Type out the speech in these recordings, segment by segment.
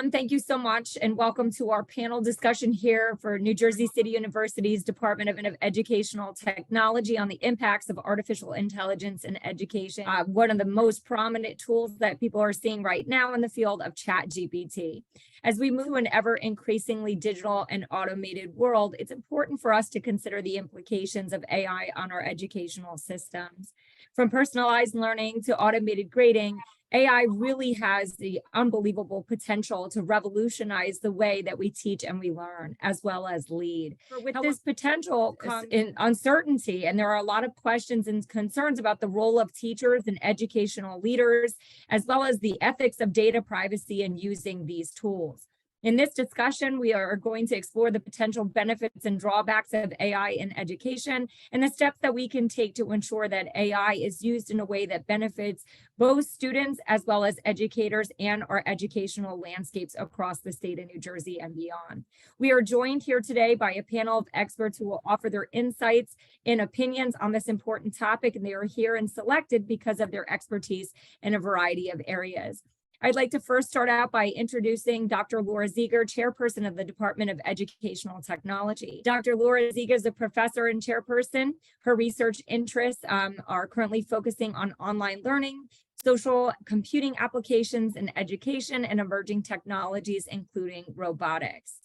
everyone. Thank you so much and welcome to our panel discussion here for New Jersey City University's Department of Educational Technology on the impacts of artificial intelligence in education. One of the most prominent tools that people are seeing right now in the field of ChatGPT. As we move to an ever increasingly digital and automated world, it's important for us to consider the implications of AI on our educational systems. From personalized learning to automated grading, AI really has the unbelievable potential to revolutionize the way that we teach and we learn, as well as lead. With this potential comes in uncertainty, and there are a lot of questions and concerns about the role of teachers and educational leaders, as well as the ethics of data privacy and using these tools. In this discussion, we are going to explore the potential benefits and drawbacks of AI in education and the steps that we can take to ensure that AI is used in a way that benefits both students as well as educators and our educational landscapes across the state of New Jersey and beyond. We are joined here today by a panel of experts who will offer their insights and opinions on this important topic, and they are here and selected because of their expertise in a variety of areas. I'd like to first start out by introducing Dr. Laura Zeger, chairperson of the Department of Educational Technology. Dr. Laura Zeger is a professor and chairperson. Her research interests are currently focusing on online learning, social computing applications in education, and emerging technologies, including robotics.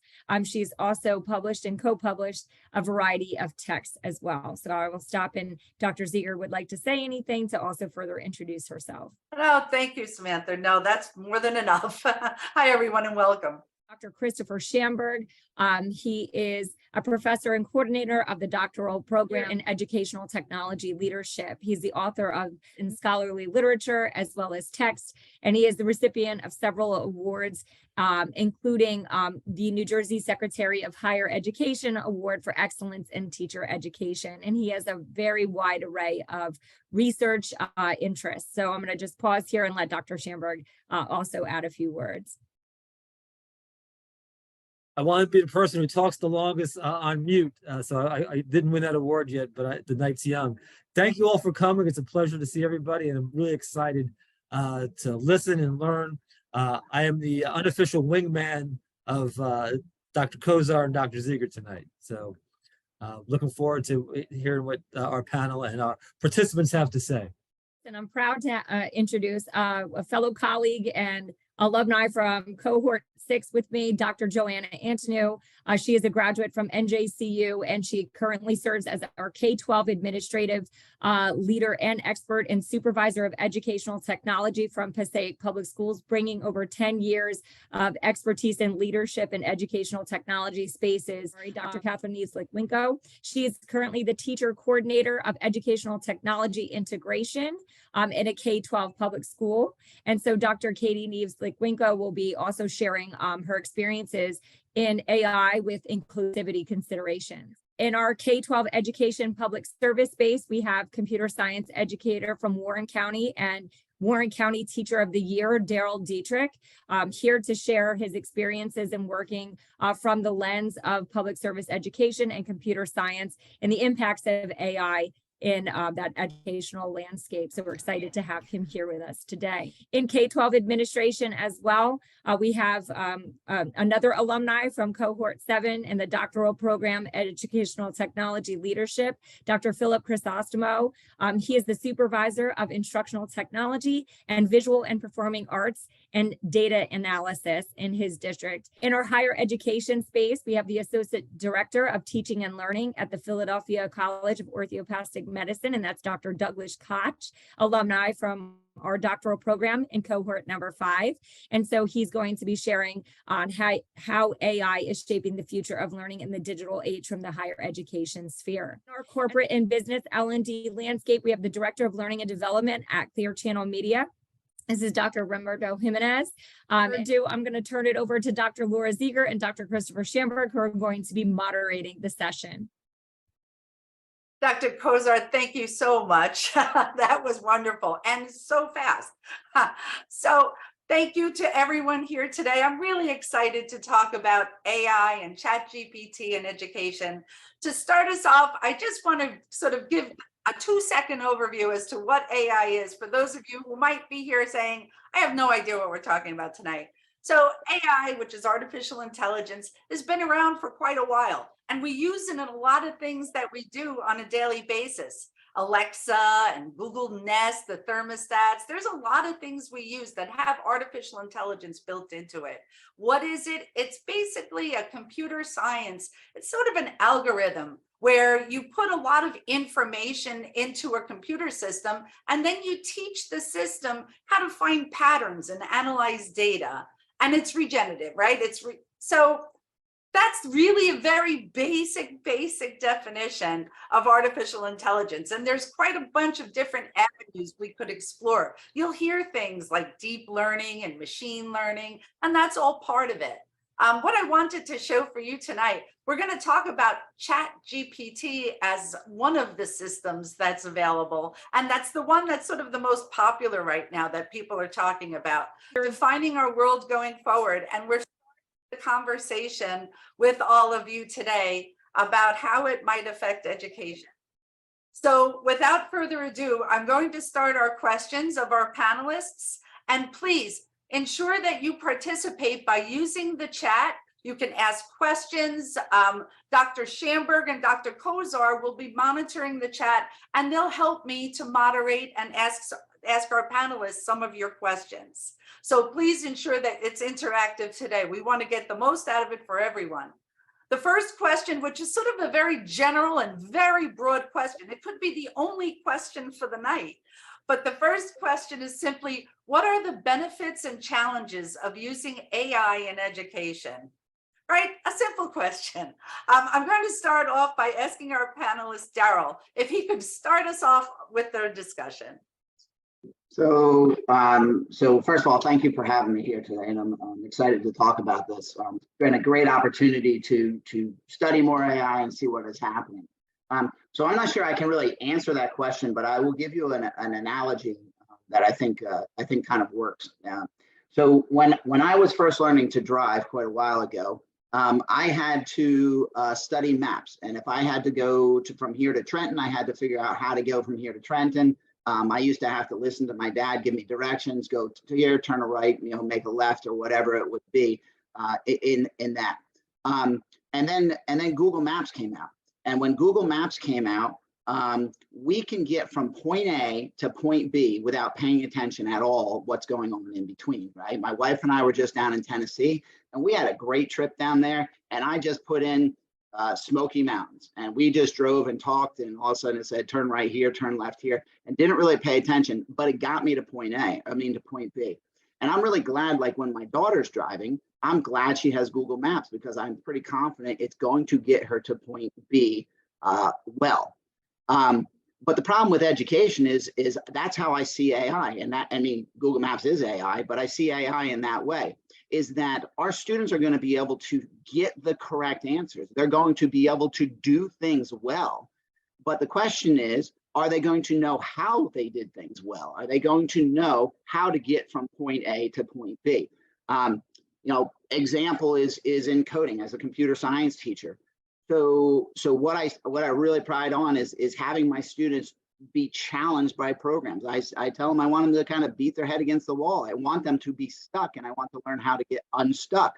She's also published and co-published a variety of texts as well. So I will stop, and Dr. Zeger would like to say anything to also further introduce herself. No, thank you, Samantha. No, that's more than enough. Hi, everyone, and welcome. Dr. Christopher Schamberg. He is a professor and coordinator of the doctoral program in educational technology leadership. He's the author of in scholarly literature as well as text, and he is the recipient of several awards, including the New Jersey Secretary of Higher Education Award for Excellence in Teacher Education. And he has a very wide array of research interests. So I'm going to just pause here and let Dr. Schamberg also add a few words. I want to be the person who talks the longest on mute, so I didn't win that award yet, but the night's young. Thank you all for coming. It's a pleasure to see everybody, and I'm really excited to listen and learn. I am the unofficial wingman of Dr. Kozar and Dr. Zeger tonight, so looking forward to hearing what our panel and our participants have to say. And I'm proud to introduce a fellow colleague and alumni from cohort 6 with me, Dr. Joanna Antonou. She is a graduate from NJCU, and she currently serves as our K-12 administrative leader and expert and supervisor of educational technology from Passaic Public Schools, bringing over 10 years of expertise in leadership in educational technology spaces. Dr. Catherine Neves-Winko. She is currently the teacher coordinator of educational technology integration in a K-12 public school. And so Dr. Katie Neves-Winko will be also sharing her experiences in AI with inclusivity considerations. In our K-12 education public service space, we have computer science educator from Warren County and Warren County Teacher of the Year, Daryl Dietrich, here to share his experiences in working from the lens of public service education and computer science and the impacts of AI in that educational landscape. So we're excited to have him here with us today. In K-12 administration as well, we have another alumni from cohort 7 in the doctoral program, Educational Technology Leadership, Dr. Philip Chrysostomo. He is the supervisor of instructional technology and visual and performing arts and data analysis in his district. In our higher education space, we have the associate director of teaching and learning at the Philadelphia College of Orthopedic Medicine, and that's Dr. Douglas Koch, alumni from our doctoral program in cohort number 5. And so he's going to be sharing on how AI is shaping the future of learning in the digital age from the higher education sphere. In our corporate and business L&D landscape, we have the director of learning and development at Clear Channel Media. This is Dr. Roberto Jimenez. I'm going to turn it over to Dr. Laura Zeger and Dr. Christopher Schamberg, who are going to be moderating the session. Dr. Kozar, thank you so much. That was wonderful and so fast. So thank you to everyone here today. I'm really excited to talk about AI and ChatGPT in education. To start us off, I just want to sort of give a 2-second overview as to what AI is for those of you who might be here saying, I have no idea what we're talking about tonight. So AI, which is artificial intelligence, has been around for quite a while, and we use it in a lot of things that we do on a daily basis. Alexa and Google Nest, the thermostats, there's a lot of things we use that have artificial intelligence built into it. What is it? It's basically a computer science. It's sort of an algorithm where you put a lot of information into a computer system, and then you teach the system how to find patterns and analyze data. And it's regenerative, right? So that's really a very basic definition of artificial intelligence. And there's quite a bunch of different avenues we could explore. You'll hear things like deep learning and machine learning, and that's all part of it. What I wanted to show for you tonight, we're going to talk about ChatGPT as one of the systems that's available. And that's the one that's sort of the most popular right now that people are talking about. We're defining our world going forward, and we're starting the conversation with all of you today about how it might affect education. So without further ado, I'm going to start our questions of our panelists. And please ensure that you participate by using the chat. You can ask questions. Dr. Schamberg and Dr. Kozar will be monitoring the chat, and they'll help me to moderate and ask our panelists some of your questions. So please ensure that it's interactive today. We want to get the most out of it for everyone. The first question, which is sort of a very general and very broad question, it could be the only question for the night. But the first question is simply, what are the benefits and challenges of using AI in education? Right? A simple question. I'm going to start off by asking our panelist, Daryl, if he could start us off with their discussion. So first of all, thank you for having me here today, and I'm excited to talk about this. It's been a great opportunity to study more AI and see what is happening. So I'm not sure I can really answer that question, but I will give you an analogy that I think kind of works. So when I was first learning to drive quite a while ago, I had to study maps, and if I had to go from here to Trenton, I had to figure out how to go from here to Trenton. I used to have to listen to my dad give me directions, go to here, turn a right, make a left, or whatever it would be in that. And then Google Maps came out. And when Google Maps came out, we can get from point A to point B without paying attention at all what's going on in between, right? My wife and I were just down in Tennessee, and we had a great trip down there. And I just put in Smoky Mountains, and we just drove and talked, and all of a sudden it said turn right here, turn left here, and didn't really pay attention, but it got me to to point B. And I'm really glad, like when my daughter's driving, I'm glad she has Google Maps, because I'm pretty confident it's going to get her to point B well. But the problem with education is that's how I see AI, and Google Maps is AI, but I see AI in that way, is that our students are going to be able to get the correct answers. They're going to be able to do things well. But the question is, are they going to know how they did things well? Are they going to know how to get from point A to point B? Example is in coding as a computer science teacher. So what I really pride on is having my students be challenged by programs. I tell them I want them to kind of beat their head against the wall. I want them to be stuck, and I want to learn how to get unstuck.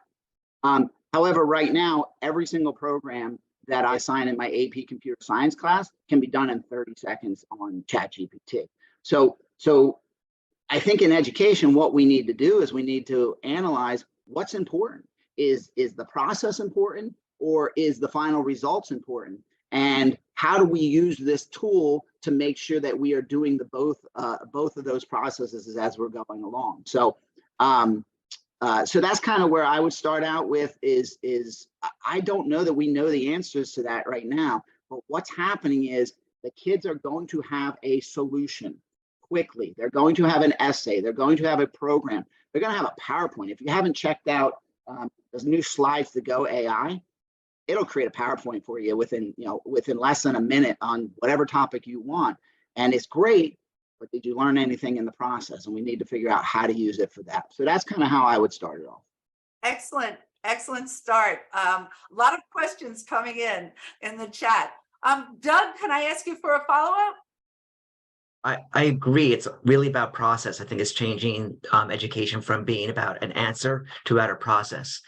However, right now, every single program that I assign in my AP computer science class can be done in 30 seconds on ChatGPT. So I think in education, what we need to do is we need to analyze what's important. Is the process important, or is the final results important? And how do we use this tool to make sure that we are doing both of those processes as we're going along? So that's kind of where I would start out with is I don't know that we know the answers to that right now, but what's happening is the kids are going to have a solution quickly. They're going to have an essay. They're going to have a program. They're going to have a PowerPoint. If you haven't checked out those new slides to Go AI, it'll create a PowerPoint for you within less than a minute on whatever topic you want. And it's great, but did you learn anything in the process? And we need to figure out how to use it for that. So that's kind of how I would start it off. Excellent start. A lot of questions coming in the chat. Doug, can I ask you for a follow-up? I agree. It's really about process. I think it's changing education from being about an answer to about a process.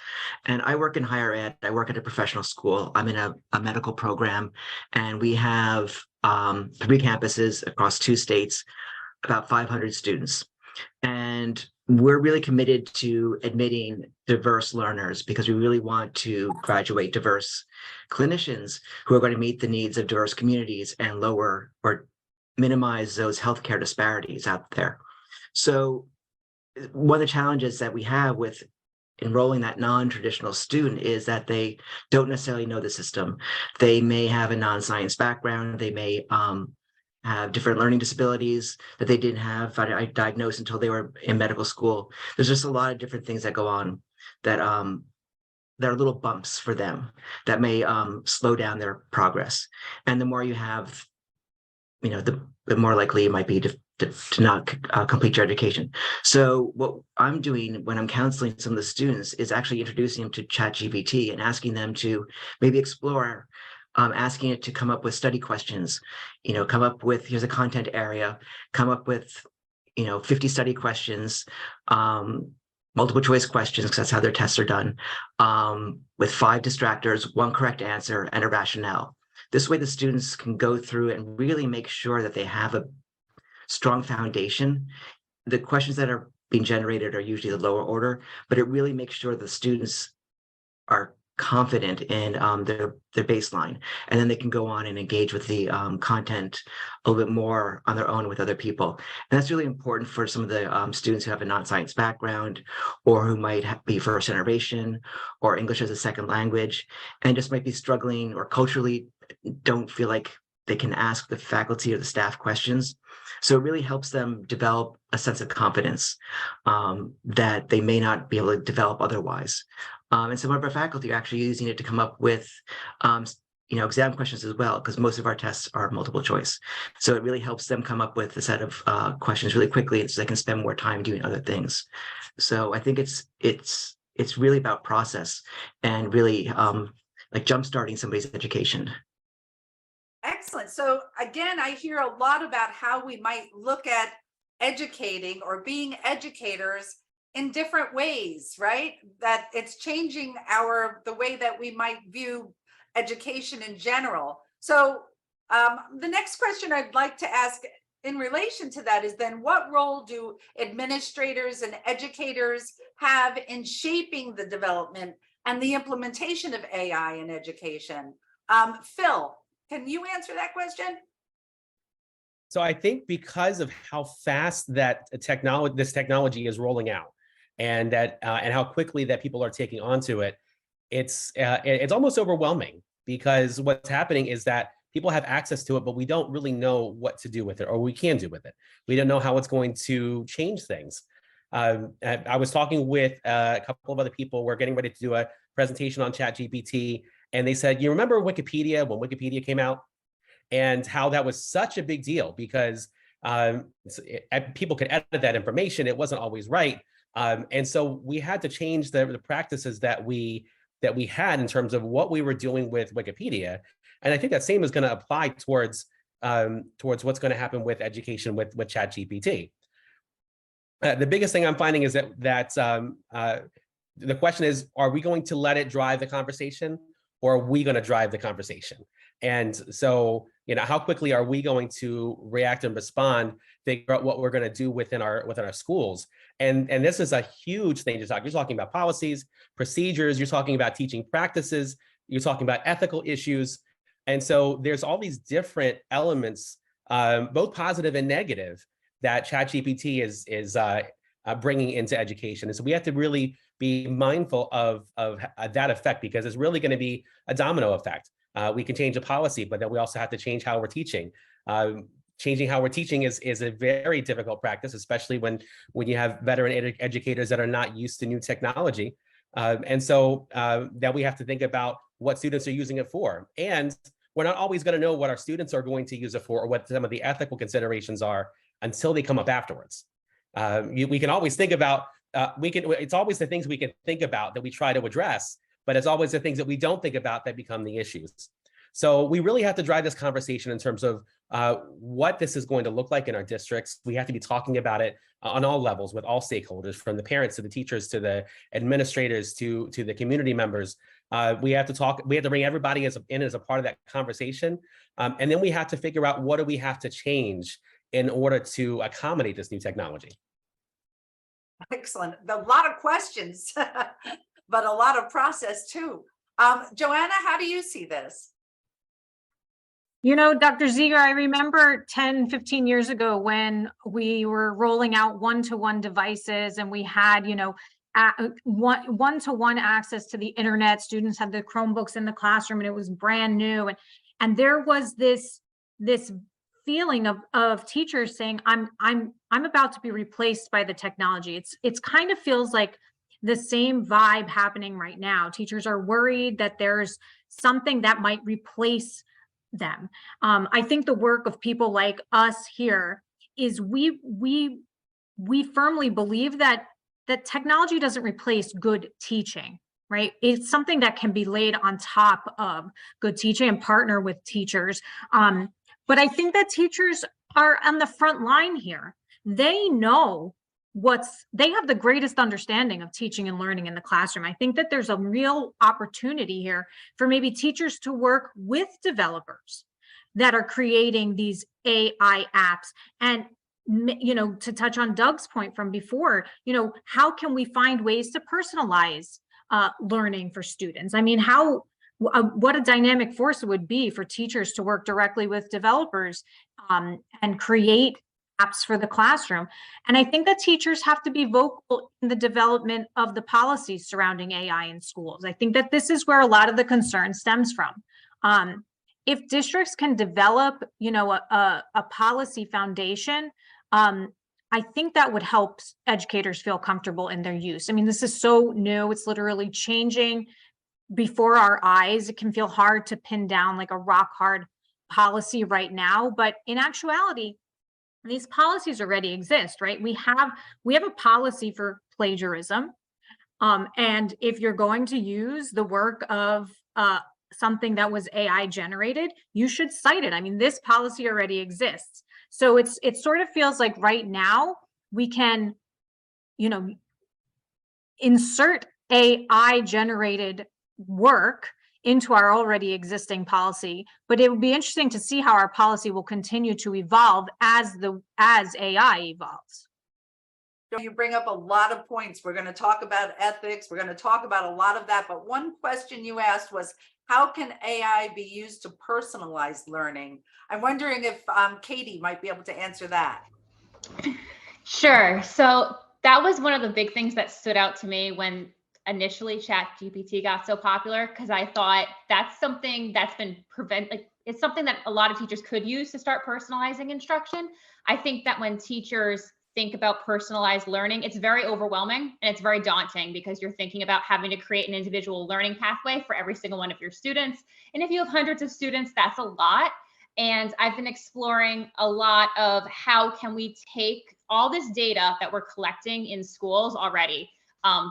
And I work in higher ed. I work at a professional school. I'm in a medical program, and we have 3 campuses across 2 states, about 500 students. And we're really committed to admitting diverse learners because we really want to graduate diverse clinicians who are going to meet the needs of diverse communities and lower or minimize those healthcare disparities out there. So one of the challenges that we have with enrolling that non-traditional student is that they don't necessarily know the system. They may have a non-science background. They may have different learning disabilities that they didn't have diagnosed until they were in medical school. There's just a lot of different things that go on that that are little bumps for them that may slow down their progress. And the more you have, the more likely you might be to not complete your education. So what I'm doing when I'm counseling some of the students is actually introducing them to ChatGPT and asking them to maybe explore, asking it to come up with study questions, come up with, here's a content area, come up with, 50 study questions, multiple choice questions, because that's how their tests are done, with 5 distractors, 1 correct answer, and a rationale. This way the students can go through and really make sure that they have a strong foundation. The questions that are being generated are usually the lower order, but it really makes sure the students are confident in their baseline, and then they can go on and engage with the content a little bit more on their own with other people. And that's really important for some of the students who have a non-science background, or who might be first generation or English as a second language, and just might be struggling or culturally don't feel like they can ask the faculty or the staff questions. So it really helps them develop a sense of confidence that they may not be able to develop otherwise. And some of our faculty are actually using it to come up with, exam questions as well, because most of our tests are multiple choice. So it really helps them come up with a set of questions really quickly, so they can spend more time doing other things. So I think it's really about process and really like jumpstarting somebody's education. Excellent. So again, I hear a lot about how we might look at educating or being educators in different ways, right? That it's changing the way that we might view education in general. So the next question I'd like to ask in relation to that is then, what role do administrators and educators have in shaping the development and the implementation of AI in education? Phil, can you answer that question? So I think because of how fast that this technology is rolling out, and how quickly that people are taking onto it, it's almost overwhelming, because what's happening is that people have access to it, but we don't really know what to do with it, or we can do with it. We don't know how it's going to change things. I was talking with a couple of other people. We're getting ready to do a presentation on ChatGPT, and they said, you remember Wikipedia, when Wikipedia came out, and how that was such a big deal because people could edit that information. It wasn't always right. And so we had to change the practices that we had in terms of what we were doing with Wikipedia. And I think that same is going to apply towards what's going to happen with education with ChatGPT. The biggest thing I'm finding is that the question is, are we going to let it drive the conversation, or are we going to drive the conversation? And so, how quickly are we going to react and respond, figure out what we're going to do within our schools? And this is a huge thing to talk. You're talking about policies, procedures, you're talking about teaching practices, you're talking about ethical issues. And so there's all these different elements, both positive and negative, that ChatGPT is bringing into education. And so we have to really be mindful of that effect, because it's really going to be a domino effect. We can change a policy, but then we also have to change how we're teaching. Changing how we're teaching is a very difficult practice, especially when you have veteran educators that are not used to new technology. And so that we have to think about what students are using it for. And we're not always going to know what our students are going to use it for, or what some of the ethical considerations are, until they come up afterwards. We can always think about, it's always the things we can think about that we try to address, but it's always the things that we don't think about that become the issues. So we really have to drive this conversation in terms of what this is going to look like in our districts. We have to be talking about it on all levels with all stakeholders, from the parents to the teachers to the administrators to the community members. We have to bring everybody in as a part of that conversation. And then we have to figure out, what do we have to change in order to accommodate this new technology? Excellent. A lot of questions, but a lot of process too. Joanna, how do you see this? You know, Dr. Ziegler, I remember 10, 15 years ago when we were rolling out one-to-one devices and we had, you know, one-to-one access to the internet. Students had the Chromebooks in the classroom and it was brand new. And there was this feeling of teachers saying, I'm about to be replaced by the technology. It's kind of feels like the same vibe happening right now. Teachers are worried that there's something that might replace them. I think the work of people like us here is we firmly believe that technology doesn't replace good teaching, right? It's something that can be laid on top of good teaching and partner with teachers. But I think that teachers are on the front line here. They know they have the greatest understanding of teaching and learning in the classroom. I think that there's a real opportunity here for maybe teachers to work with developers that are creating these AI apps. And, you know, to touch on Doug's point from before, you know, how can we find ways to personalize learning for students? I mean, what a dynamic force it would be for teachers to work directly with developers and create apps for the classroom. And I think that teachers have to be vocal in the development of the policies surrounding AI in schools. I think that this is where a lot of the concern stems from. If districts can develop, you know, a policy foundation, I think that would help educators feel comfortable in their use. I mean, this is so new, it's literally changing before our eyes. It can feel hard to pin down like a rock hard policy right now, but in actuality, these policies already exist, right? We have a policy for plagiarism. And if you're going to use the work of something that was AI generated, you should cite it. I mean, this policy already exists. So it sort of feels like right now we can, you know, insert AI generated work into our already existing policy, but it would be interesting to see how our policy will continue to evolve as AI evolves. You bring up a lot of points. We're going to talk about ethics. We're going to talk about a lot of that. But one question you asked was, how can AI be used to personalize learning? I'm wondering if Katie might be able to answer that. Sure. So that was one of the big things that stood out to me when initially ChatGPT got so popular, because I thought that's something that's been it's something that a lot of teachers could use to start personalizing instruction. I think that when teachers think about personalized learning, it's very overwhelming and it's very daunting, because you're thinking about having to create an individual learning pathway for every single one of your students. And if you have hundreds of students, that's a lot. And I've been exploring a lot of how can we take all this data that we're collecting in schools already.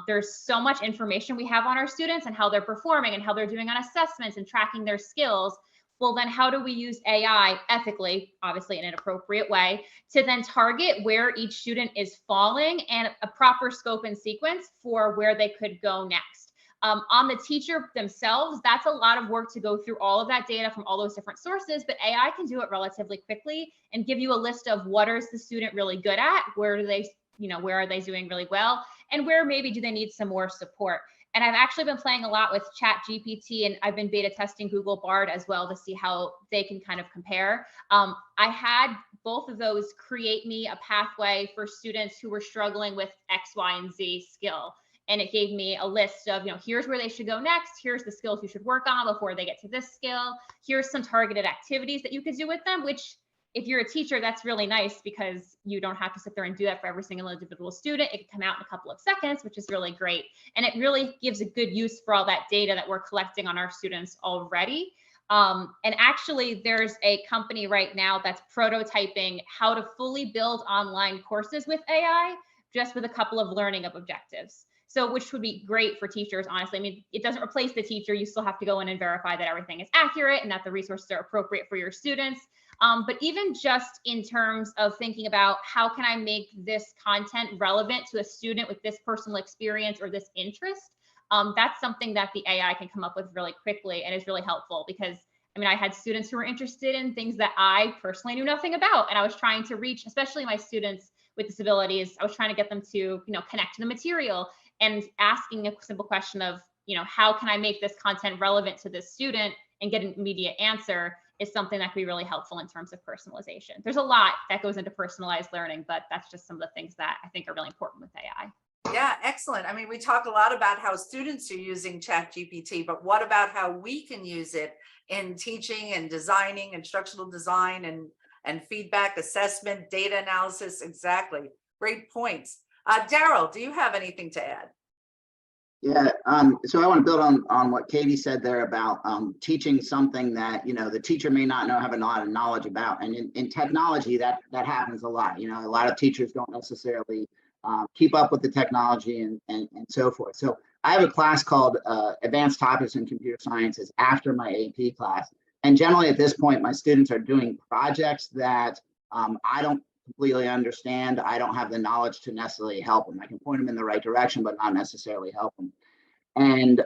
There's so much information we have on our students and how they're performing and how they're doing on assessments and tracking their skills. Well, then how do we use AI ethically, obviously in an appropriate way, to then target where each student is falling and a proper scope and sequence for where they could go next? On the teacher themselves, that's a lot of work to go through all of that data from all those different sources, but AI can do it relatively quickly and give you a list of what is the student really good at, where are they doing really well, and where maybe do they need some more support. And I've actually been playing a lot with ChatGPT, and I've been beta testing Google Bard as well to see how they can kind of compare. I had both of those create me a pathway for students who were struggling with X, Y, and Z skill. And it gave me a list of, here's where they should go next. Here's the skills you should work on before they get to this skill. Here's some targeted activities that you could do with them, which if you're a teacher, that's really nice because you don't have to sit there and do that for every single individual student. It can come out in a couple of seconds, which is really great. And it really gives a good use for all that data that we're collecting on our students already. And actually, there's a company right now that's prototyping how to fully build online courses with AI, just with a couple of learning objectives. So which would be great for teachers, honestly. I mean, it doesn't replace the teacher. You still have to go in and verify that everything is accurate and that the resources are appropriate for your students. But even just in terms of thinking about how can I make this content relevant to a student with this personal experience or this interest, that's something that the AI can come up with really quickly and is really helpful because I mean, I had students who were interested in things that I personally knew nothing about. And I was trying to reach, especially my students with disabilities, I was trying to get them to, connect to the material and asking a simple question of, how can I make this content relevant to this student and get an immediate answer is something that can be really helpful in terms of personalization. There's a lot that goes into personalized learning, but that's just some of the things that I think are really important with AI. Yeah, excellent. I mean, we talk a lot about how students are using ChatGPT, but what about how we can use it in teaching and designing, instructional design and feedback, assessment, data analysis? Exactly. Great points. Daryl, do you have anything to add? Yeah, so I want to build on what Katie said there about teaching something that the teacher may not have a lot of knowledge about, and in technology that happens a lot. A lot of teachers don't necessarily keep up with the technology and so forth. So I have a class called Advanced Topics in Computer Sciences after my AP class, and generally at this point my students are doing projects that I don't completely understand. I don't have the knowledge to necessarily help them. I can point them in the right direction, but not necessarily help them. And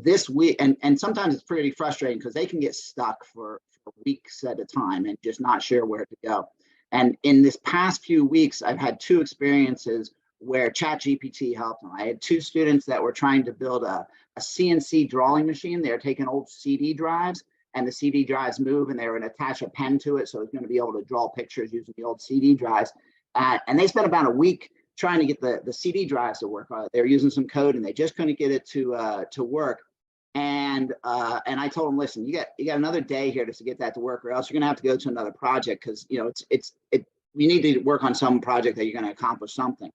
this week, and sometimes it's pretty frustrating because they can get stuck for weeks at a time and just not sure where to go. And in this past few weeks, I've had two experiences where ChatGPT helped them. I had two students that were trying to build a CNC drawing machine. They're taking old CD drives, and the CD drives move, and they were going to attach a pen to it, so it's going to be able to draw pictures using the old CD drives. And they spent about a week trying to get the CD drives to work. They were using some code, and they just couldn't get it to work. And I told them, listen, you got another day here to get that to work, or else you're going to have to go to another project because you need to work on some project that you're going to accomplish something.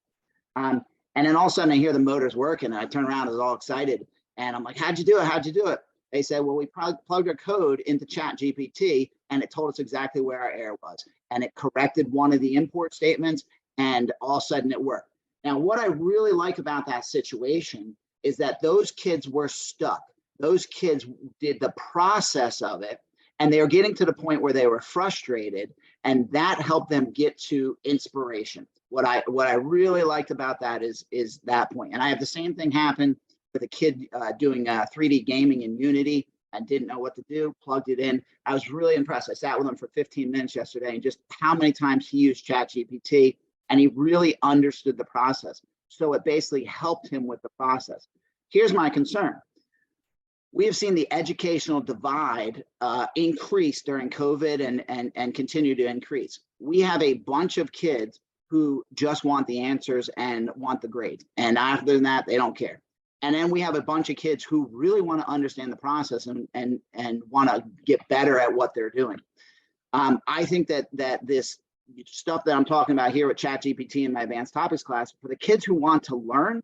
And then all of a sudden I hear the motors working, and I turn around, I was all excited, and I'm like, how'd you do it? How'd you do it? They said, well, we plugged our code into ChatGPT, and it told us exactly where our error was, and it corrected one of the import statements, and all of a sudden it worked. Now, what I really like about that situation is that those kids were stuck. Those kids did the process of it, and they were getting to the point where they were frustrated, and that helped them get to inspiration. What I really liked about that is that point. And I have the same thing happen with a kid doing 3D gaming in Unity and didn't know what to do, plugged it in. I was really impressed. I sat with him for 15 minutes yesterday, and just how many times he used ChatGPT, and he really understood the process. So it basically helped him with the process. Here's my concern. We have seen the educational divide increase during COVID and continue to increase. We have a bunch of kids who just want the answers and want the grades. And after that, they don't care. And then we have a bunch of kids who really want to understand the process and want to get better at what they're doing. I think that this stuff that I'm talking about here with ChatGPT in my advanced topics class, for the kids who want to learn,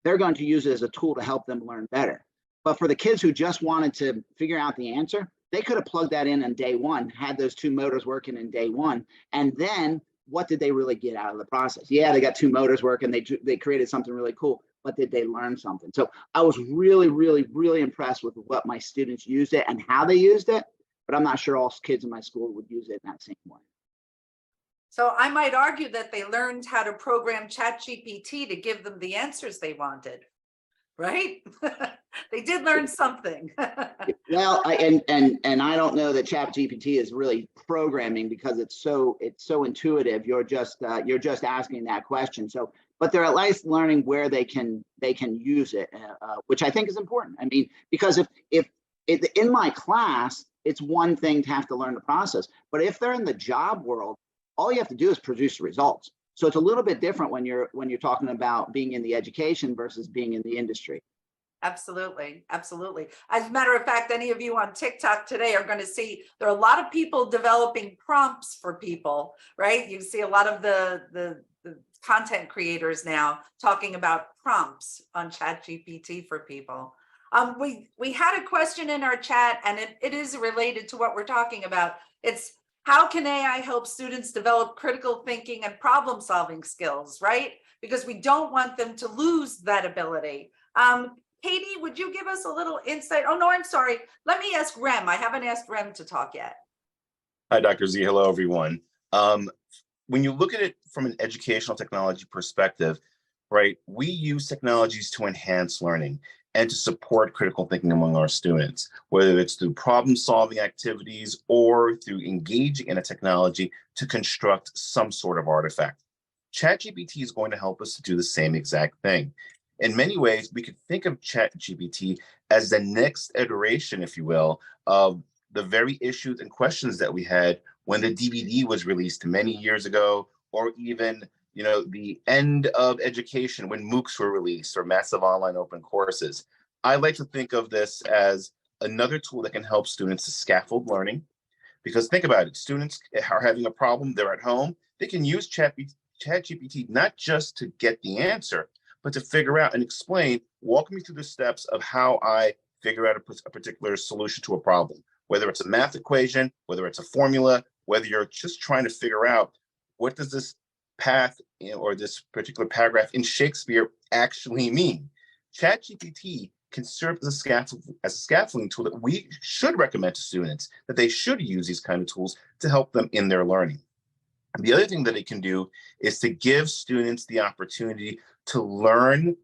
they're going to use it as a tool to help them learn better. But for the kids who just wanted to figure out the answer, they could have plugged that in on day one, had those two motors working in day one, and then what did they really get out of the process? Yeah, they got two motors working, they created something really cool, but did they learn something? So I was really, really, really impressed with what my students used it and how they used it, but I'm not sure all kids in my school would use it in that same way. So I might argue that they learned how to program ChatGPT to give them the answers they wanted, right? They did learn something. Well, and I don't know that ChatGPT is really programming because it's so intuitive. You're just asking that question. So, but they're at least learning where they can use it, which I think is important. I mean, because if in my class, it's one thing to have to learn the process, but if they're in the job world, all you have to do is produce results. So it's a little bit different when you're talking about being in the education versus being in the industry. Absolutely. Absolutely. As a matter of fact, any of you on TikTok today are going to see there are a lot of people developing prompts for people, right? You see a lot of the content creators now talking about prompts on ChatGPT for people. We had a question in our chat, and it is related to what we're talking about. It's how can AI help students develop critical thinking and problem solving skills, right? Because we don't want them to lose that ability. Katie, would you give us a little insight? Oh, no, I'm sorry. Let me ask Rem. I haven't asked Rem to talk yet. Hi, Dr. Z. Hello, everyone. When you look at it from an educational technology perspective, right, we use technologies to enhance learning and to support critical thinking among our students, whether it's through problem-solving activities or through engaging in a technology to construct some sort of artifact. ChatGPT is going to help us to do the same exact thing. In many ways, we could think of ChatGPT as the next iteration, if you will, of the very issues and questions that we had when the DVD was released many years ago, or even, you know, the end of education when MOOCs were released or massive online open courses. I like to think of this as another tool that can help students to scaffold learning. Because think about it, students are having a problem, they're at home, they can use ChatGPT not just to get the answer, but to figure out and explain, walk me through the steps of how I figure out a particular solution to a problem, whether it's a math equation, whether it's a formula, whether you're just trying to figure out what does this path or this particular paragraph in Shakespeare actually mean. ChatGPT can serve as a scaffolding tool that we should recommend to students, that they should use these kind of tools to help them in their learning. And the other thing that it can do is to give students the opportunity to learn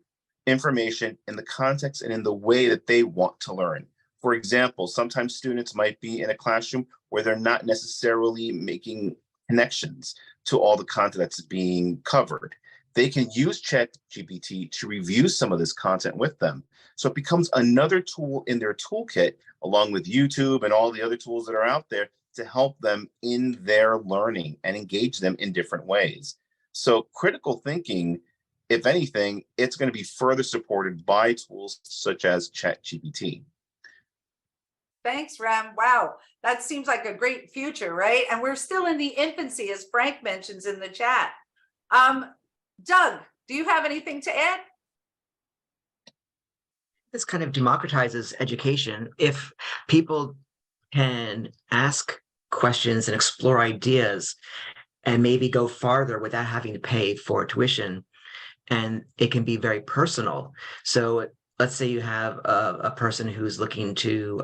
information in the context and in the way that they want to learn. For example, sometimes students might be in a classroom where they're not necessarily making connections to all the content that's being covered. They can use ChatGPT to review some of this content with them. So it becomes another tool in their toolkit, along with YouTube and all the other tools that are out there, to help them in their learning and engage them in different ways. So critical thinking, if anything, it's going to be further supported by tools such as ChatGPT. Thanks, Rem. Wow, that seems like a great future, right? And we're still in the infancy, as Frank mentions in the chat. Doug, do you have anything to add? This kind of democratizes education. If people can ask questions and explore ideas and maybe go farther without having to pay for tuition, and it can be very personal. So let's say you have a person who's looking to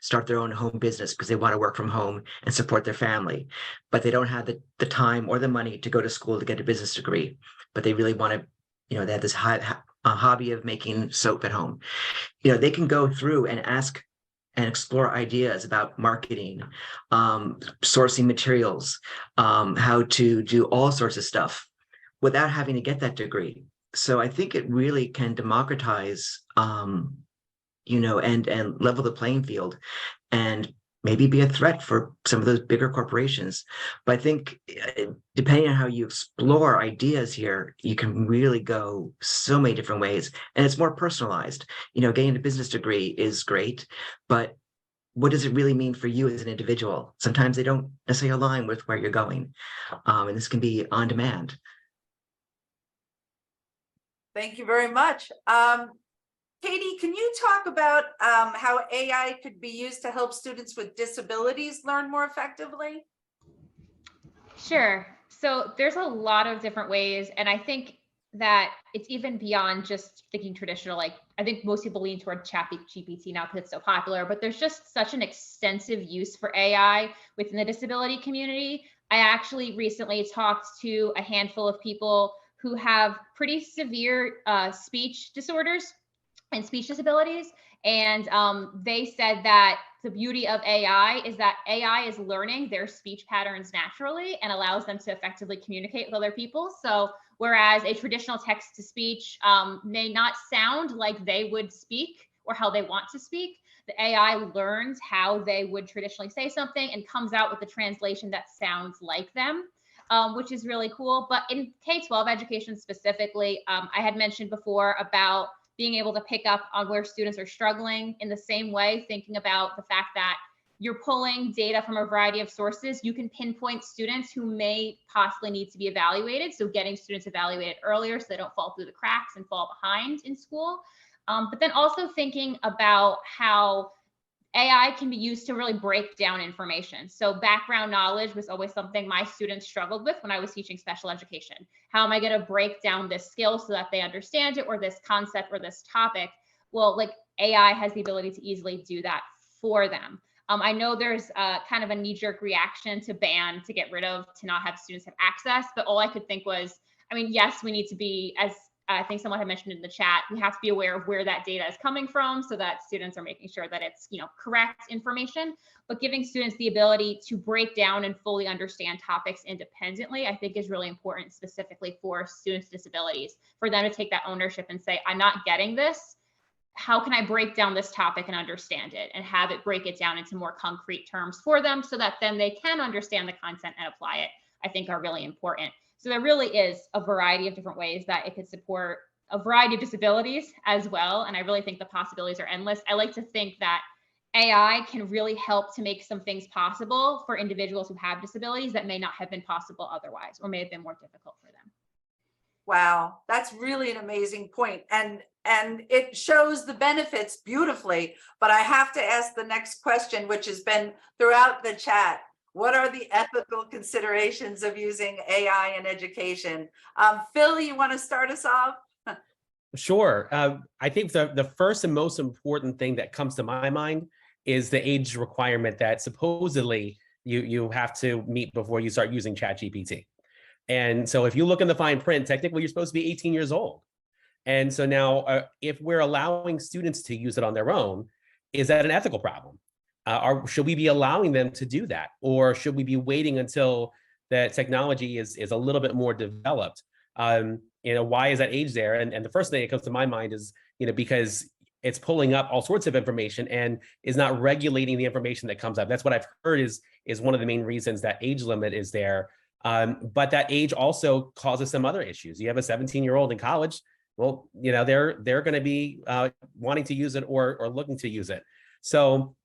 start their own home business because they want to work from home and support their family, but they don't have the time or the money to go to school to get a business degree, but they really want to, you know, they have this hobby of making soap at home. You know, they can go through and ask and explore ideas about marketing, sourcing materials, how to do all sorts of stuff without having to get that degree. So I think it really can democratize, you know, and level the playing field, and maybe be a threat for some of those bigger corporations. But I think depending on how you explore ideas here, you can really go so many different ways, and it's more personalized. You know, getting a business degree is great, but what does it really mean for you as an individual? Sometimes they don't necessarily align with where you're going, and this can be on demand. Thank you very much. Katie, can you talk about how AI could be used to help students with disabilities learn more effectively? Sure. So there's a lot of different ways, and I think that it's even beyond just thinking traditional. Like, I think most people lean toward ChatGPT now because it's so popular, but there's just such an extensive use for AI within the disability community. I actually recently talked to a handful of people who have pretty severe speech disorders and speech disabilities. And they said that the beauty of AI is that AI is learning their speech patterns naturally and allows them to effectively communicate with other people. So whereas a traditional text to speech may not sound like they would speak or how they want to speak, the AI learns how they would traditionally say something and comes out with a translation that sounds like them. Which is really cool. But in K-12 education specifically, I had mentioned before about being able to pick up on where students are struggling in the same way, thinking about the fact that you're pulling data from a variety of sources. You can pinpoint students who may possibly need to be evaluated. So getting students evaluated earlier so they don't fall through the cracks and fall behind in school. But then also thinking about how AI can be used to really break down information. So background knowledge was always something my students struggled with when I was teaching special education. How am I going to break down this skill so that they understand it, or this concept or this topic? Well, like AI has the ability to easily do that for them. I know there's kind of a knee-jerk reaction to ban, to get rid of, to not have students have access, but all I could think was, I mean, yes, we need to be, as I think someone had mentioned in the chat, we have to be aware of where that data is coming from so that students are making sure that it's, you know, correct information, but giving students the ability to break down and fully understand topics independently, I think is really important, specifically for students with disabilities, for them to take that ownership and say, I'm not getting this. How can I break down this topic and understand it, and have it break it down into more concrete terms for them so that then they can understand the content and apply it, I think are really important. So there really is a variety of different ways that it could support a variety of disabilities as well. And I really think the possibilities are endless. I like to think that AI can really help to make some things possible for individuals who have disabilities that may not have been possible otherwise, or may have been more difficult for them. Wow, that's really an amazing point. And it shows the benefits beautifully, but I have to ask the next question, which has been throughout the chat. What are the ethical considerations of using AI in education? Phil, you want to start us off? Sure. I think the first and most important thing that comes to my mind is the age requirement that supposedly you have to meet before you start using ChatGPT. And so if you look in the fine print, technically you're supposed to be 18 years old. And so now if we're allowing students to use it on their own, is that an ethical problem? Or should we be allowing them to do that? Or should we be waiting until the technology is a little bit more developed? You know, why is that age there? And the first thing that comes to my mind is, you know, because it's pulling up all sorts of information and is not regulating the information that comes up. That's what I've heard is one of the main reasons that age limit is there. But that age also causes some other issues. You have a 17-year-old in college. Well, you know, they're going to be wanting to use it or looking to use it. So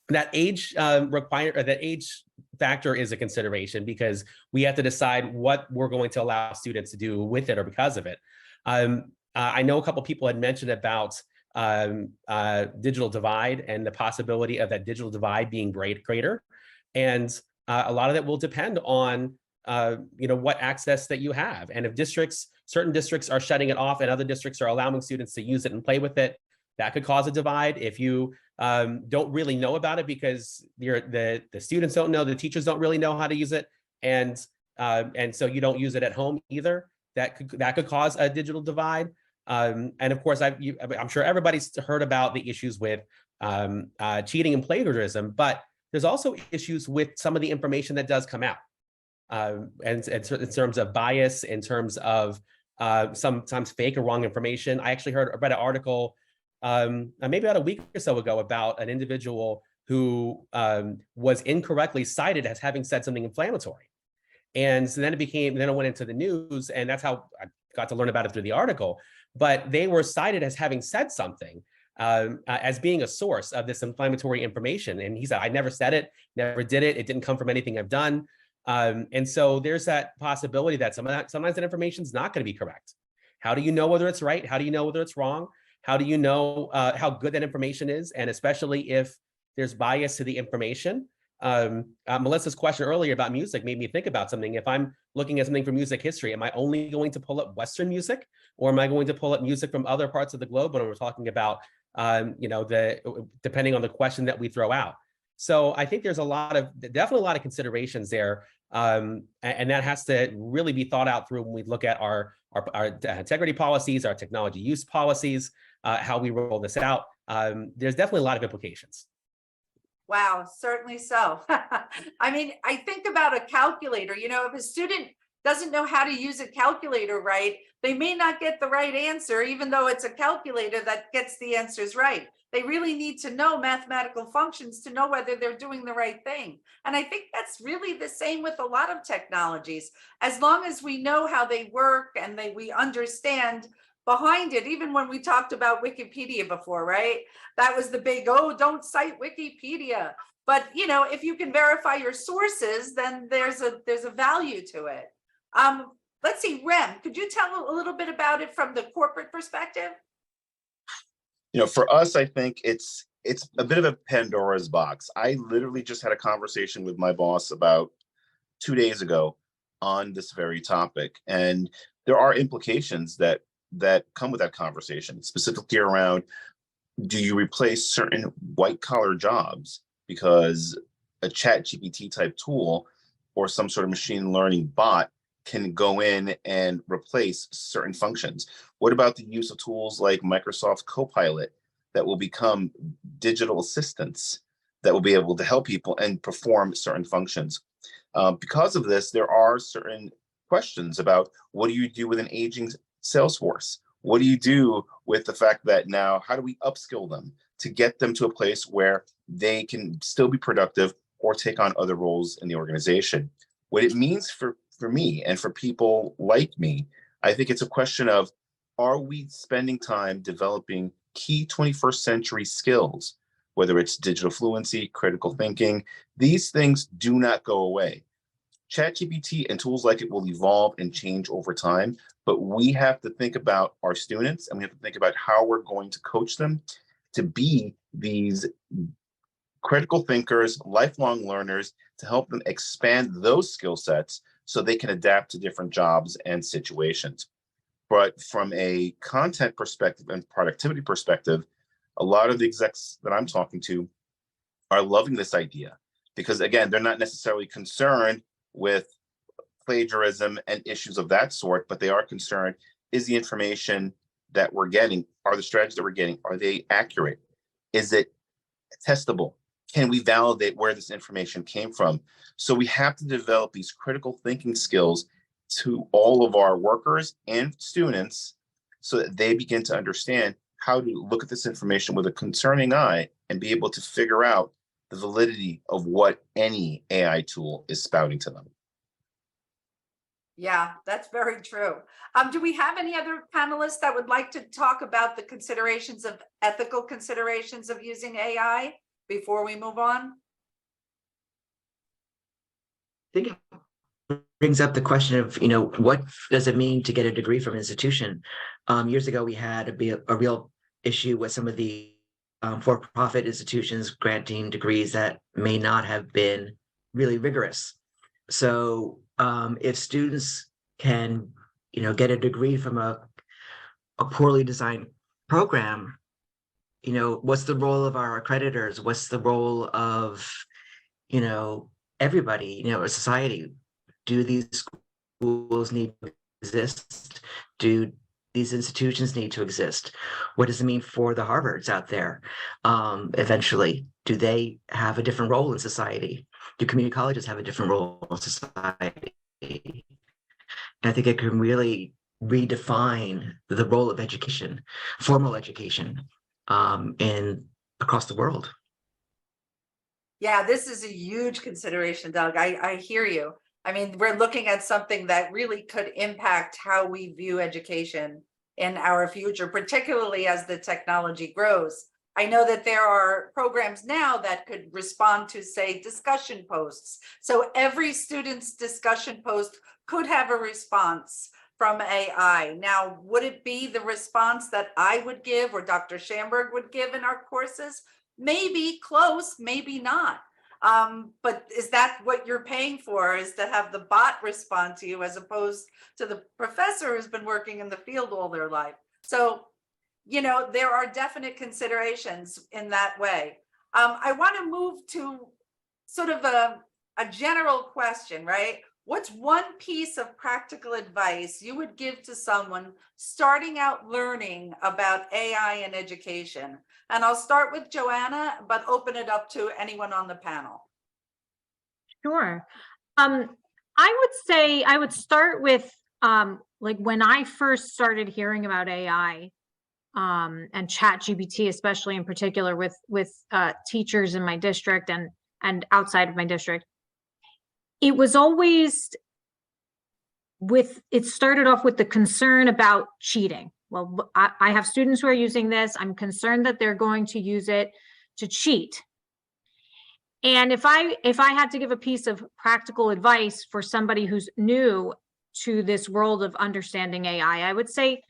that age that age factor is a consideration, because we have to decide what we're going to allow students to do with it or because of it. I know a couple of people had mentioned about digital divide and the possibility of that digital divide being greater. And a lot of that will depend on you know, what access that you have. And if certain districts are shutting it off and other districts are allowing students to use it and play with it, that could cause a divide. If you don't really know about it because the students don't know, the teachers don't really know how to use it, and so you don't use it at home either, that could cause a digital divide. And of course, I'm sure everybody's heard about the issues with cheating and plagiarism, but there's also issues with some of the information that does come out. And in terms of bias, in terms of sometimes fake or wrong information. I actually read an article maybe about a week or so ago about an individual who was incorrectly cited as having said something inflammatory. And so then it went into the news, and that's how I got to learn about it through the article. But they were cited as having said something as being a source of this inflammatory information. And he said, I never said it, never did it. It didn't come from anything I've done. And so there's that possibility that sometimes that information is not going to be correct. How do you know whether it's right? How do you know whether it's wrong? How do you know how good that information is? And especially if there's bias to the information. Melissa's question earlier about music made me think about something. If I'm looking at something from music history, am I only going to pull up Western music, or am I going to pull up music from other parts of the globe when we're talking about, you know, depending on the question that we throw out? So I think there's definitely a lot of considerations there. And that has to really be thought out through when we look at our integrity policies, our technology use policies, how we roll this out. There's definitely a lot of implications. Wow, certainly so. I mean, I think about a calculator. You know, if a student doesn't know how to use a calculator right, they may not get the right answer, even though it's a calculator that gets the answers right. They really need to know mathematical functions to know whether they're doing the right thing. And I think that's really the same with a lot of technologies. As long as we know how they work and we understand behind it, even when we talked about Wikipedia before, right? That was the big, oh, don't cite Wikipedia. But, you know, if you can verify your sources, then there's a value to it. Let's see, Rem, could you tell a little bit about it from the corporate perspective? You know, for us, I think it's it's a bit of a Pandora's box. I literally just had a conversation with my boss about 2 days ago on this very topic, and there are implications that come with that conversation, specifically around, do you replace certain white collar jobs because a ChatGPT type tool or some sort of machine learning bot can go in and replace certain functions? What about the use of tools like Microsoft Copilot that will become digital assistants that will be able to help people and perform certain functions? Because of this, there are certain questions about, what do you do with an aging sales force? What do you do with the fact that now, how do we upskill them to get them to a place where they can still be productive or take on other roles in the organization? What it means for me and for people like me, I think it's a question of, are we spending time developing key 21st century skills, whether it's digital fluency, critical thinking? These things do not go away. ChatGPT and tools like it will evolve and change over time, but we have to think about our students, and we have to think about how we're going to coach them to be these critical thinkers, lifelong learners, to help them expand those skill sets so they can adapt to different jobs and situations. But from a content perspective and productivity perspective, a lot of the execs that I'm talking to are loving this idea, because again, they're not necessarily concerned with plagiarism and issues of that sort, but they are concerned, is the information that we're getting, are the strategies that we're getting, are they accurate? Is it testable? Can we validate where this information came from? So we have to develop these critical thinking skills to all of our workers and students so that they begin to understand how to look at this information with a concerning eye and be able to figure out the validity of what any AI tool is spouting to them. Yeah, that's very true. Do we have any other panelists that would like to talk about the considerations of ethical considerations of using AI before we move on? I think it brings up the question of, what does it mean to get a degree from an institution? Years ago, we had a real issue with some of the for-profit institutions granting degrees that may not have been really rigorous. So if students can, get a degree from a poorly designed program, what's the role of our accreditors? What's the role of, everybody, a society? Do these schools need to exist? Do these institutions need to exist? What does it mean for the Harvards out there? Eventually, do they have a different role in society? Do community colleges have a different role in society? And I think it can really redefine the role of education, formal education, across the world. Yeah, this is a huge consideration, Doug. I hear you. I mean, we're looking at something that really could impact how we view education in our future, particularly as the technology grows. I know that there are programs now that could respond to, say, discussion posts. So every student's discussion post could have a response from AI. Now, would it be the response that I would give or Dr. Schamberg would give in our courses? Maybe close, maybe not. But is that what you're paying for, is to have the bot respond to you as opposed to the professor who's been working in the field all their life? So, there are definite considerations in that way. I want to move to sort of a general question, right? What's one piece of practical advice you would give to someone starting out learning about AI in education? And I'll start with Joanna, but open it up to anyone on the panel. Sure. I would say I would start with like when I first started hearing about AI and ChatGPT, especially in particular with teachers in my district and outside of my district. It was always it started off with the concern about cheating. Well, I have students who are using this. I'm concerned that they're going to use it to cheat. And if I had to give a piece of practical advice for somebody who's new to this world of understanding AI, I would say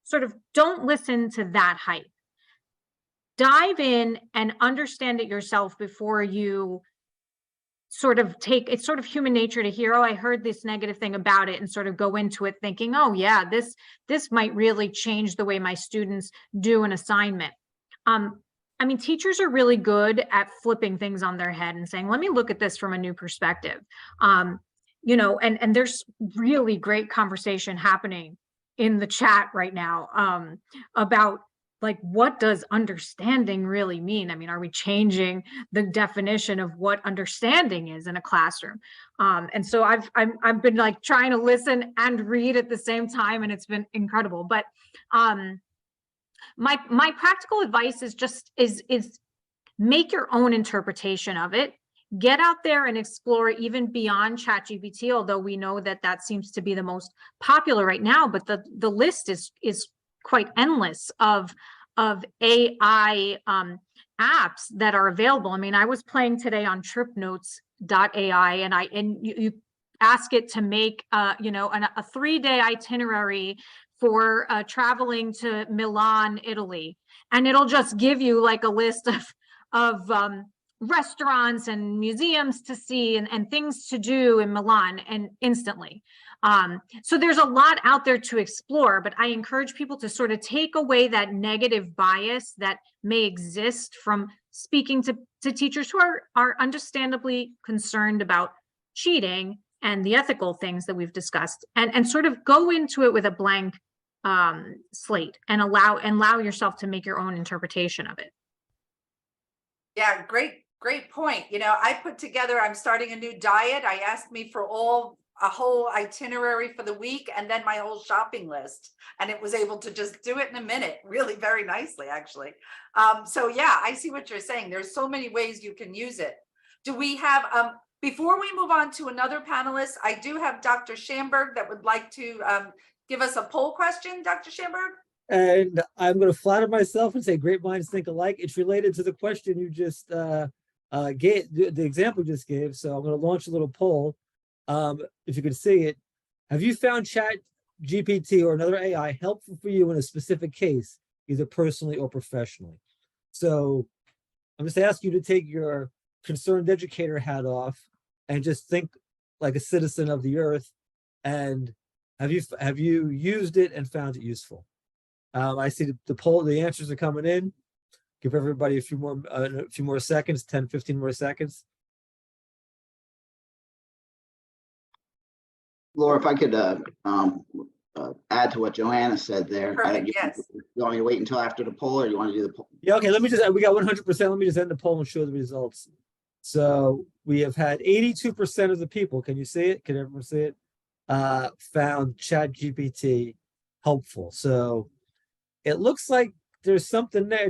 sort of don't listen to that hype. dive in and understand it yourself before you sort of it's sort of human nature to hear, oh, I heard this negative thing about it, and sort of go into it thinking, oh yeah, this might really change the way my students do an assignment. I mean, teachers are really good at flipping things on their head and saying, let me look at this from a new perspective. You know, and there's really great conversation happening in the chat right now about, like, what does understanding really mean? I mean, are we changing the definition of what understanding is in a classroom? And so I've been like trying to listen and read at the same time, and it's been incredible. But my practical advice is just is make your own interpretation of it. Get out there and explore even beyond ChatGPT, although we know that that seems to be the most popular right now. But the list is quite endless of AI apps that are available. I mean, I was playing today on tripnotes.ai, and you ask it to make you know, a 3-day itinerary for traveling to Milan, Italy, and it'll just give you like a list of restaurants and museums to see and things to do in Milan, and instantly. So there's a lot out there to explore, but I encourage people to sort of take away that negative bias that may exist from speaking to teachers who are understandably concerned about cheating and the ethical things that we've discussed, and sort of go into it with a blank slate and allow yourself to make your own interpretation of it. Yeah, great point. You know, I put together, I'm starting a new diet. I asked me for a whole itinerary for the week and then my whole shopping list, and it was able to just do it in a minute, really very nicely, actually. So yeah, I see what you're saying. There's so many ways you can use it. Do we have, before we move on to another panelist, I do have Dr. Schamberg that would like to give us a poll question. Dr. Schamberg? And I'm going to flatter myself and say great minds think alike. It's related to the question you just gave, the example you just gave. So I'm going to launch a little poll. If you can see it, have you found ChatGPT or another AI helpful for you in a specific case, either personally or professionally? So I'm just asking you to take your concerned educator hat off and just think like a citizen of the earth. And have you used it and found it useful? I see the poll, the answers are coming in. Give everybody a few more seconds, 10, 15 more seconds. Laura, if I could add to what Joanna said there. Perfect, yes. You want me to wait until after the poll, or you want to do the poll? Yeah, okay, we got 100%. Let me just end the poll and show the results. So we have had 82% of the people, can you see it? Can everyone see it? Found ChatGPT helpful. So it looks like there's something there.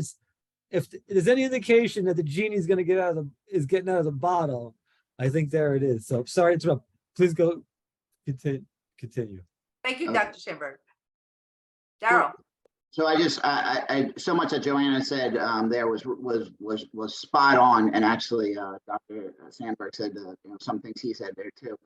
If there's any indication that the genie is getting out of the bottle, I think there it is. So sorry to interrupt. Please go continue. Thank you, Dr. Schamberg. Darryl. So I so much that Joanna said there was spot on, and actually Dr. Sandberg said some things he said there too.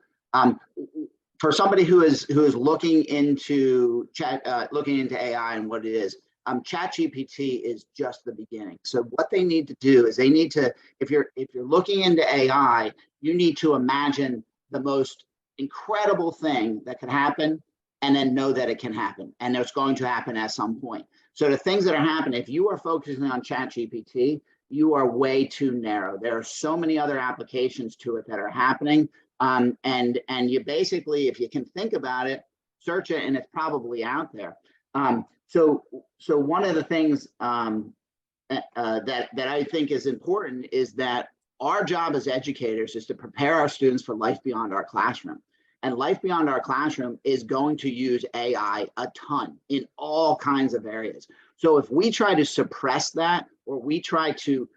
For somebody who is looking into AI and what it is, ChatGPT is just the beginning. So what they need to do is they need to, if you're looking into AI, you need to imagine the most incredible thing that can happen, and then know that it can happen, and it's going to happen at some point. So the things that are happening, if you are focusing on ChatGPT, you are way too narrow. There are so many other applications to it that are happening. And you basically, if you can think about it, search it, and it's probably out there. So one of the things that I think is important is that our job as educators is to prepare our students for life beyond our classroom. And life beyond our classroom is going to use AI a ton in all kinds of areas. So if we try to suppress that, or we try to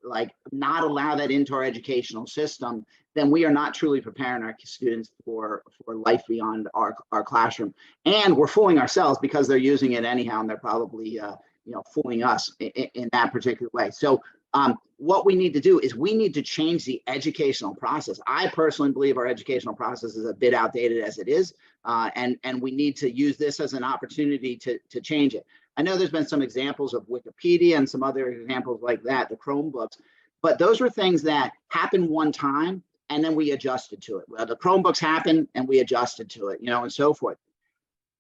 like not allow that into our educational system, then we are not truly preparing our students for life beyond our classroom. And we're fooling ourselves because they're using it anyhow, and they're probably fooling us in that particular way. So What we need to do is we need to change the educational process. I personally believe our educational process is a bit outdated as it is, and we need to use this as an opportunity to change it. I know there's been some examples of Wikipedia and some other examples like that, the Chromebooks, but those were things that happened one time and then we adjusted to it. Well, the Chromebooks happened and we adjusted to it, and so forth.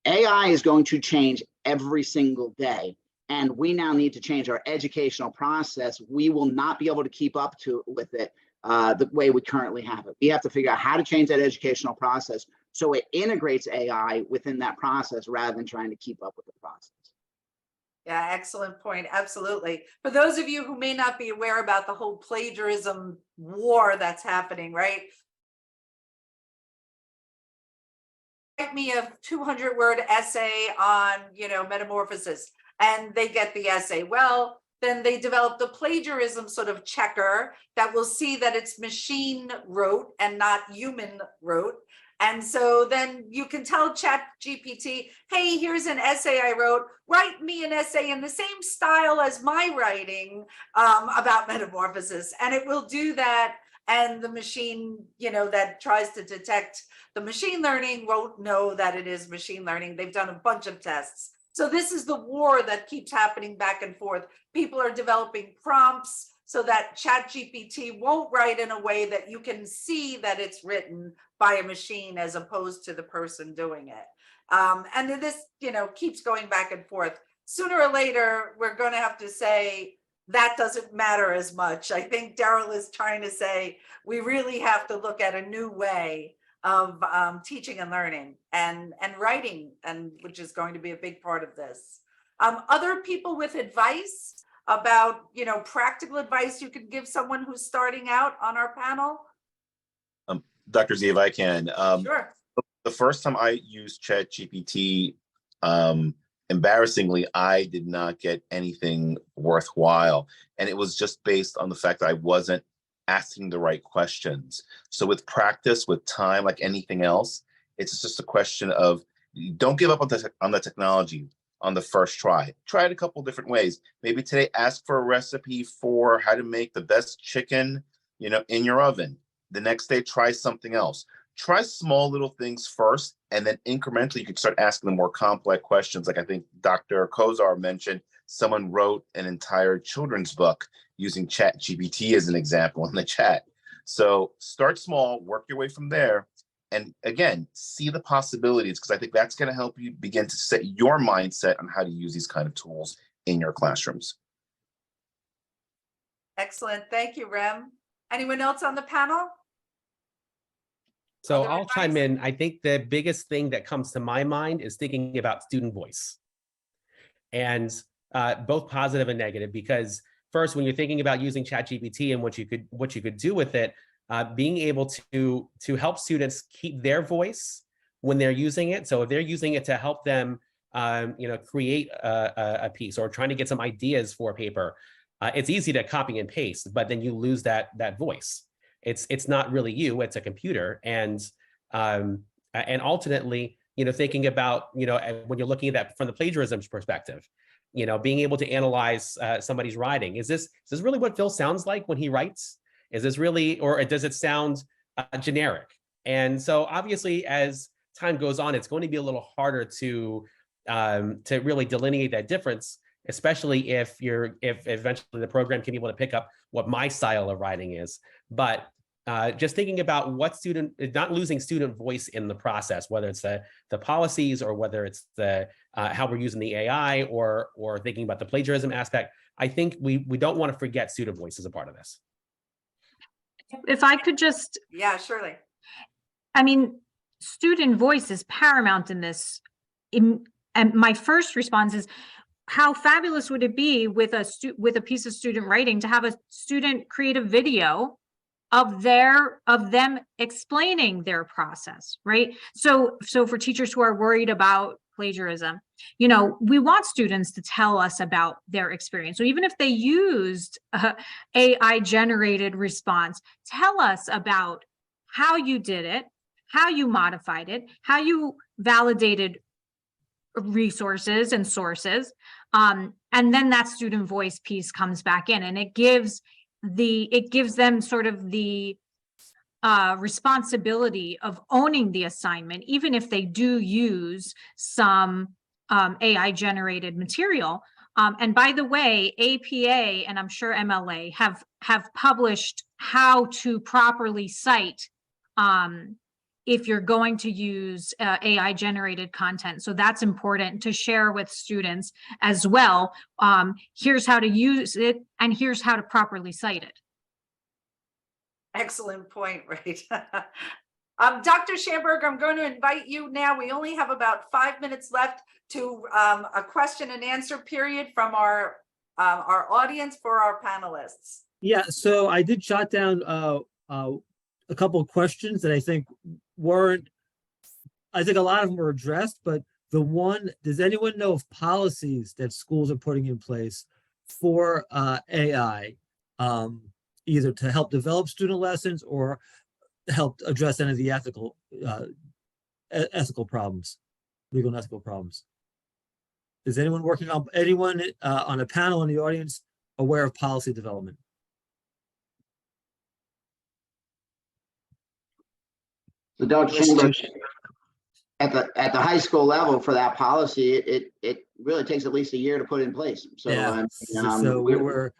AI is going to change every single day. And we now need to change our educational process. We will not be able to keep up with it the way we currently have it. We have to figure out how to change that educational process so it integrates AI within that process rather than trying to keep up with the process. Yeah, excellent point. Absolutely. For those of you who may not be aware about the whole plagiarism war that's happening, right? Write me a 200-word essay on, metamorphosis, and they get the essay. Well, then they developed a plagiarism sort of checker that will see that it's machine wrote and not human wrote. And so then you can tell ChatGPT, hey, here's an essay I wrote, write me an essay in the same style as my writing about metamorphosis. And it will do that. And the machine, that tries to detect the machine learning won't know that it is machine learning. They've done a bunch of tests. So this is the war that keeps happening back and forth. People are developing prompts so that ChatGPT won't write in a way that you can see that it's written by a machine as opposed to the person doing it. And this, keeps going back and forth. Sooner or later, we're going to have to say that doesn't matter as much. I think Daryl is trying to say we really have to look at a new way of teaching and learning and writing, and which is going to be a big part of this. Other people with advice about, practical advice you could give someone who's starting out on our panel? Dr. Z, if I can. Sure. The first time I used ChatGPT, embarrassingly, I did not get anything worthwhile. And it was just based on the fact that I wasn't asking the right questions. So with practice, with time, like anything else, it's just a question of don't give up on the technology on the first try. Try it a couple different ways. Maybe today, ask for a recipe for how to make the best chicken, in your oven. The next day, try something else. Try small little things first, and then incrementally, you can start asking the more complex questions. Like I think Dr. Kozar mentioned, someone wrote an entire children's book using ChatGPT as an example in the chat. So start small, work your way from there. And again, see the possibilities, because I think that's going to help you begin to set your mindset on how to use these kind of tools in your classrooms. Excellent. Thank you, Rem. Anyone else on the panel? So Other I'll advice? chime in. I think the biggest thing that comes to my mind is thinking about student voice, and both positive and negative. Because first, when you're thinking about using ChatGPT and what you could do with it, being able to help students keep their voice when they're using it. So if they're using it to help them, create a piece or trying to get some ideas for a paper, it's easy to copy and paste, but then you lose that voice. It's not really you, it's a computer. And ultimately, thinking about, when you're looking at that from the plagiarism perspective, being able to analyze somebody's writing. Is this really what Phil sounds like when he writes? Is this really, or does it sound generic? And so obviously, as time goes on, it's going to be a little harder to really delineate that difference, especially if eventually the program can be able to pick up what my style of writing is. But just thinking about not losing student voice in the process, whether it's the policies or whether it's the how we're using the AI or thinking about the plagiarism aspect, I think we don't want to forget student voice as a part of this. If I could just, Yeah, surely. I mean, student voice is paramount in this. And my first response is, how fabulous would it be with a piece of student writing to have a student create a video of them explaining their process, right? So for teachers who are worried about plagiarism, we want students to tell us about their experience. So even if they used AI generated response, tell us about how you did it, how you modified it, how you validated resources and sources. And then that student voice piece comes back in, and it gives them sort of the responsibility of owning the assignment, even if they do use some AI generated material. And by the way, APA and I'm sure MLA have published how to properly cite if you're going to use AI generated content. So that's important to share with students as well. Here's how to use it, and here's how to properly cite it. Excellent point, right? Dr. Schamberg, I'm going to invite you now. We only have about 5 minutes left to a question and answer period from our audience for our panelists. Yeah, so I did jot down a couple of questions that I think a lot of them were addressed, but does anyone know of policies that schools are putting in place for AI, either to help develop student lessons or help address any of the ethical problems, legal and ethical problems? Is anyone on a panel in the audience aware of policy development? So Dr. Schamberg, at the high school level for that policy, it really takes at least a year to put in place. So Yeah. we're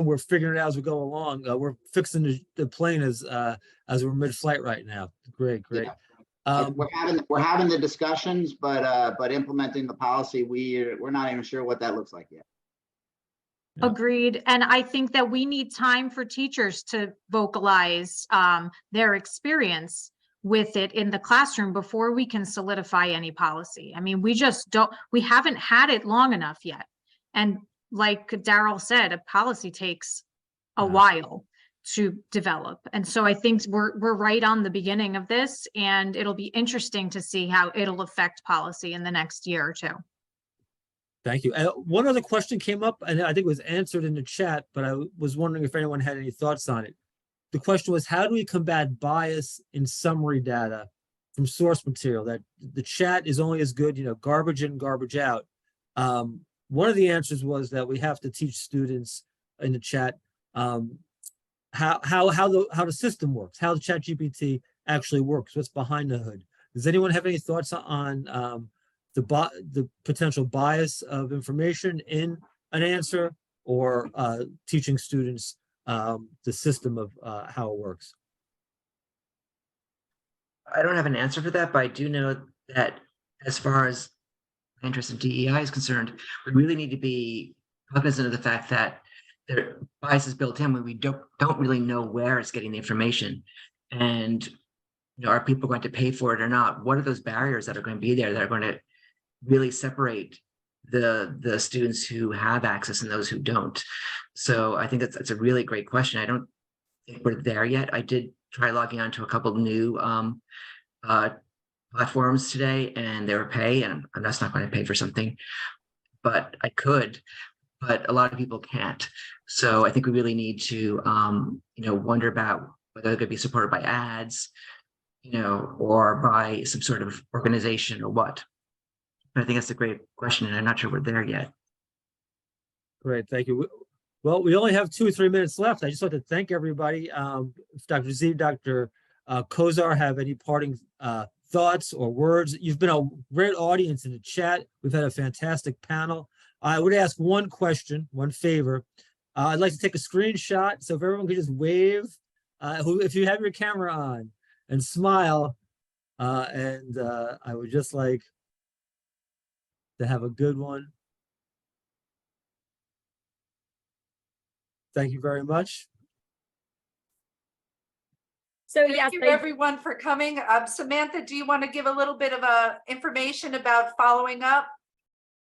We're figuring it out as we go along. We're fixing the plane as we're mid-flight right now. Great. Yeah. We're having the discussions, but implementing the policy, we're not even sure what that looks like yet. Yeah. Agreed. And I think that we need time for teachers to vocalize their experience with it in the classroom before we can solidify any policy. I mean, we haven't had it long enough yet. And like Daryl said, a policy takes a while to develop. And so I think we're right on the beginning of this, and it'll be interesting to see how it'll affect policy in the next year or two. Thank you. One other question came up, and I think it was answered in the chat, but I was wondering if anyone had any thoughts on it. The question was, how do we combat bias in summary data from source material? That the chat is only as good, garbage in, garbage out. One of the answers was that we have to teach students in the chat how the system works, how the ChatGPT actually works, what's behind the hood. Does anyone have any thoughts on the potential bias of information in an answer, or teaching students the system of how it works? I don't have an answer for that, but I do know that as far as interest in DEI is concerned, we really need to be cognizant of the fact that there bias is built in when we don't really know where it's getting the information. And are people going to pay for it or not? What are those barriers that are going to be there that are going to really separate the students who have access and those who don't? So I think that's a really great question. I don't think we're there yet. I did try logging on to a couple of new platforms today, and they were pay, and I'm just not going to pay for something, but I could, but a lot of people can't. So I think we really need to wonder about whether they're going to be supported by ads, or by some sort of organization or what. But I think that's a great question, and I'm not sure we're there yet. Great, thank you. Well, we only have 2 or 3 minutes left. I just want to thank everybody. If Dr. Z, Dr. Kozar have any parting thoughts or words. You've been a great audience in the chat. We've had a fantastic panel. I would ask one question, one favor. I'd like to take a screenshot. So if everyone could just wave, if you have your camera on, and smile. And I would just like to have a good one. Thank you very much. So Thank you everyone for coming. Samantha, do you want to give a little bit of information about following up?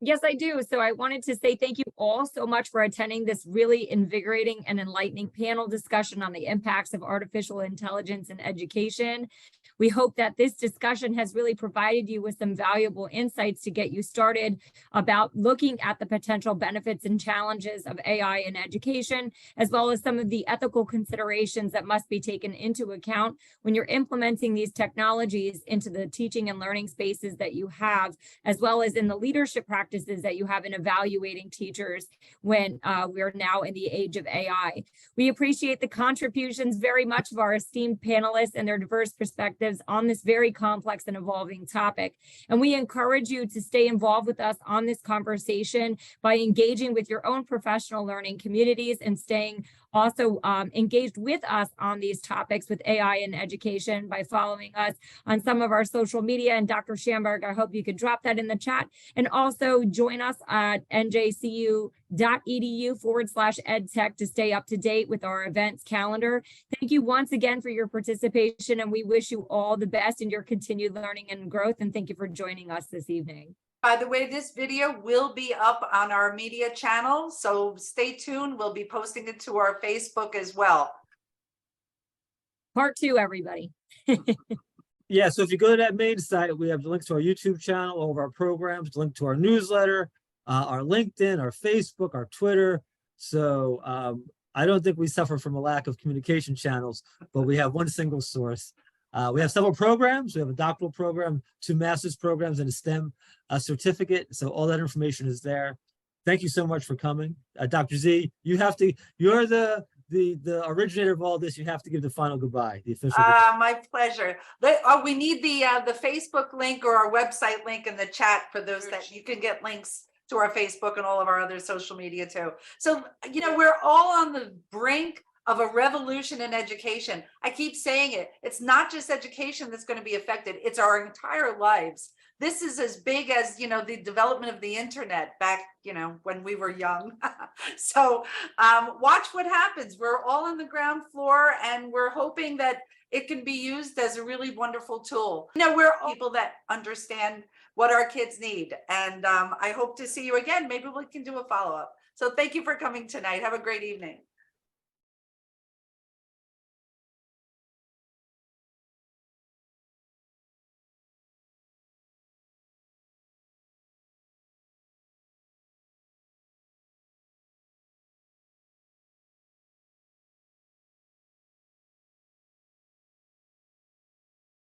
Yes, I do. So I wanted to say thank you all so much for attending this really invigorating and enlightening panel discussion on the impacts of artificial intelligence in education. We hope that this discussion has really provided you with some valuable insights to get you started about looking at the potential benefits and challenges of AI in education, as well as some of the ethical considerations that must be taken into account when you're implementing these technologies into the teaching and learning spaces that you have, as well as in the leadership practices that you have in evaluating teachers when we are now in the age of AI. We appreciate the contributions very much of our esteemed panelists and their diverse perspectives on this very complex and evolving topic. And we encourage you to stay involved with us on this conversation by engaging with your own professional learning communities and staying also engaged with us on these topics with AI in education by following us on some of our social media. And Dr. Schamberg, I hope you could drop that in the chat, and also join us at njcu.edu/edtech to stay up to date with our events calendar. Thank you once again for your participation, and we wish you all the best in your continued learning and growth. And thank you for joining us this evening. By the way, this video will be up on our media channel, so stay tuned. We'll be posting it to our Facebook as well. Part 2, everybody. Yeah, so if you go to that main site, we have the links to our YouTube channel, all of our programs, link to our newsletter, our LinkedIn, our Facebook, our Twitter. So I don't think we suffer from a lack of communication channels, but we have one single source. We have several programs. We have a doctoral program, 2 master's programs, and a STEM certificate. So all that information is there. Thank you so much for coming. Dr. Z, you're the originator of all this. You have to give the final goodbye, the official goodbye. My pleasure. We need the Facebook link or our website link in the chat for those that you can get links to our Facebook and all of our other social media too. So, you know, we're all on the brink of a revolution in education. I keep saying it. It's not just education that's going to be affected. It's our entire lives. This is as big as, you know, the development of the internet back, you know, when we were young. So watch what happens. We're all on the ground floor, and we're hoping that it can be used as a really wonderful tool. You know, we're people that understand what our kids need. And I hope to see you again. Maybe we can do a follow-up. So thank you for coming tonight. Have a great evening.